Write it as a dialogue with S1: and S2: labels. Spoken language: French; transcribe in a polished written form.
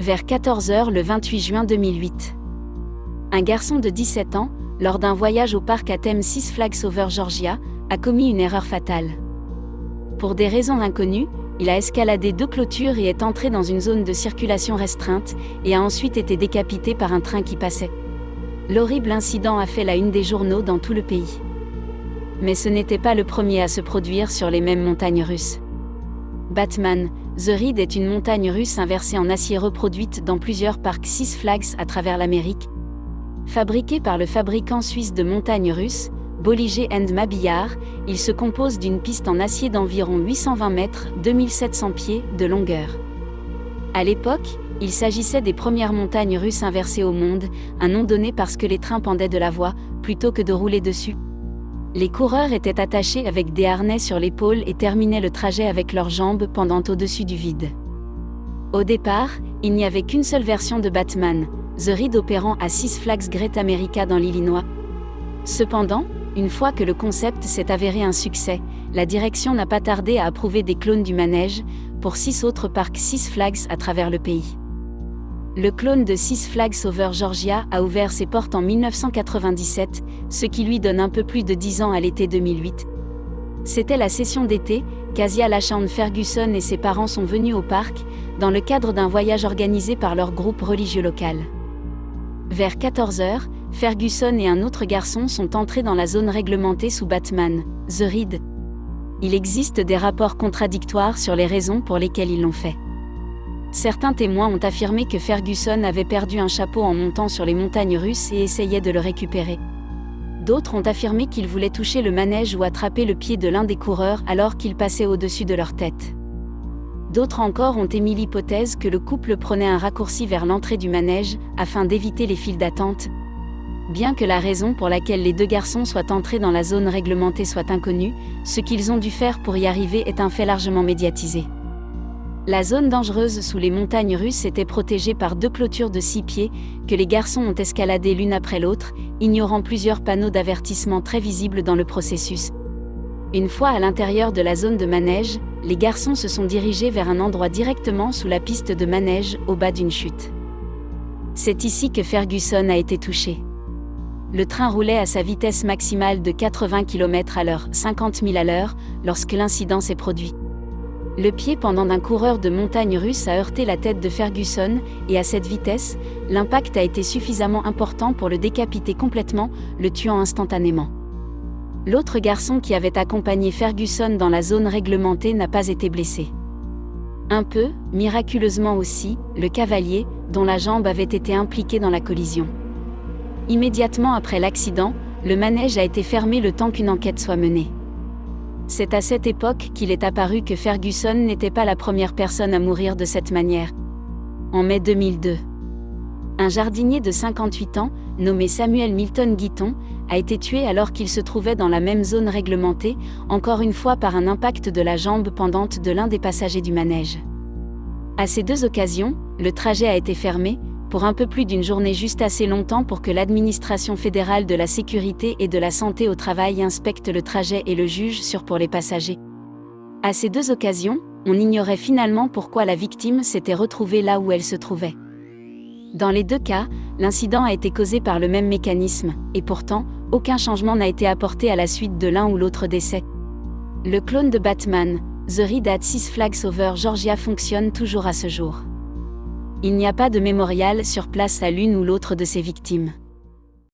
S1: vers 14 h le 28 juin 2008. Un garçon de 17 ans, lors d'un voyage au parc à thème Six Flags Over Georgia, a commis une erreur fatale. Pour des raisons inconnues, il a escaladé 2 clôtures et est entré dans une zone de circulation restreinte, et a ensuite été décapité par un train qui passait. L'horrible incident a fait la une des journaux dans tout le pays. Mais ce n'était pas le premier à se produire sur les mêmes montagnes russes. Batman, The Ride est une montagne russe inversée en acier reproduite dans plusieurs parcs Six Flags à travers l'Amérique. Fabriqué par le fabricant suisse de montagnes russes, Bolliger & Mabillard, il se compose d'une piste en acier d'environ 820 mètres, 2700 pieds, de longueur. À l'époque, il s'agissait des premières montagnes russes inversées au monde, un nom donné parce que les trains pendaient de la voie, plutôt que de rouler dessus. Les coureurs étaient attachés avec des harnais sur l'épaule et terminaient le trajet avec leurs jambes pendant au-dessus du vide. Au départ, il n'y avait qu'une seule version de Batman, The Ride opérant à Six Flags Great America dans l'Illinois. Cependant, une fois que le concept s'est avéré un succès, la direction n'a pas tardé à approuver des clones du manège, pour 6 autres parcs Six Flags à travers le pays. Le clone de Six Flags Over Georgia a ouvert ses portes en 1997, ce qui lui donne un peu plus de 10 ans à l'été 2008. C'était la session d'été, Kezia LaShawn Ferguson et ses parents sont venus au parc, dans le cadre d'un voyage organisé par leur groupe religieux local. Vers 14 h, Ferguson et un autre garçon sont entrés dans la zone réglementée sous Batman, The Ride. Il existe des rapports contradictoires sur les raisons pour lesquelles ils l'ont fait. Certains témoins ont affirmé que Ferguson avait perdu un chapeau en montant sur les montagnes russes et essayait de le récupérer. D'autres ont affirmé qu'il voulait toucher le manège ou attraper le pied de l'un des coureurs alors qu'il passait au-dessus de leur tête. D'autres encore ont émis l'hypothèse que le couple prenait un raccourci vers l'entrée du manège, afin d'éviter les files d'attente. Bien que la raison pour laquelle les 2 garçons soient entrés dans la zone réglementée soit inconnue, ce qu'ils ont dû faire pour y arriver est un fait largement médiatisé. La zone dangereuse sous les montagnes russes était protégée par 2 clôtures de 6 pieds, que les garçons ont escaladées l'une après l'autre, ignorant plusieurs panneaux d'avertissement très visibles dans le processus. Une fois à l'intérieur de la zone de manège, les garçons se sont dirigés vers un endroit directement sous la piste de manège, au bas d'une chute. C'est ici que Ferguson a été touché. Le train roulait à sa vitesse maximale de 80 km/h, 50 000 à l'heure, lorsque l'incident s'est produit. Le pied pendant d'un coureur de montagne russe a heurté la tête de Ferguson, et à cette vitesse, l'impact a été suffisamment important pour le décapiter complètement, le tuant instantanément. L'autre garçon qui avait accompagné Ferguson dans la zone réglementée n'a pas été blessé. Un peu, miraculeusement aussi, le cavalier, dont la jambe avait été impliquée dans la collision. Immédiatement après l'accident, le manège a été fermé le temps qu'une enquête soit menée. C'est à cette époque qu'il est apparu que Ferguson n'était pas la première personne à mourir de cette manière. En mai 2002, un jardinier de 58 ans, nommé Samuel Milton Guiton, a été tué alors qu'il se trouvait dans la même zone réglementée, encore une fois par un impact de la jambe pendante de l'un des passagers du manège. À ces 2 occasions, le trajet a été fermé, pour un peu plus d'une journée, juste assez longtemps pour que l'administration fédérale de la sécurité et de la santé au travail inspecte le trajet et le juge sur pour les passagers. À ces 2 occasions, on ignorait finalement pourquoi la victime s'était retrouvée là où elle se trouvait. Dans les 2 cas, l'incident a été causé par le même mécanisme, et pourtant, aucun changement n'a été apporté à la suite de l'un ou l'autre décès. Le clone de Batman, The Ride at Six Flags Over Georgia fonctionne toujours à ce jour. Il n'y a pas de mémorial sur place à l'une ou l'autre de ses victimes.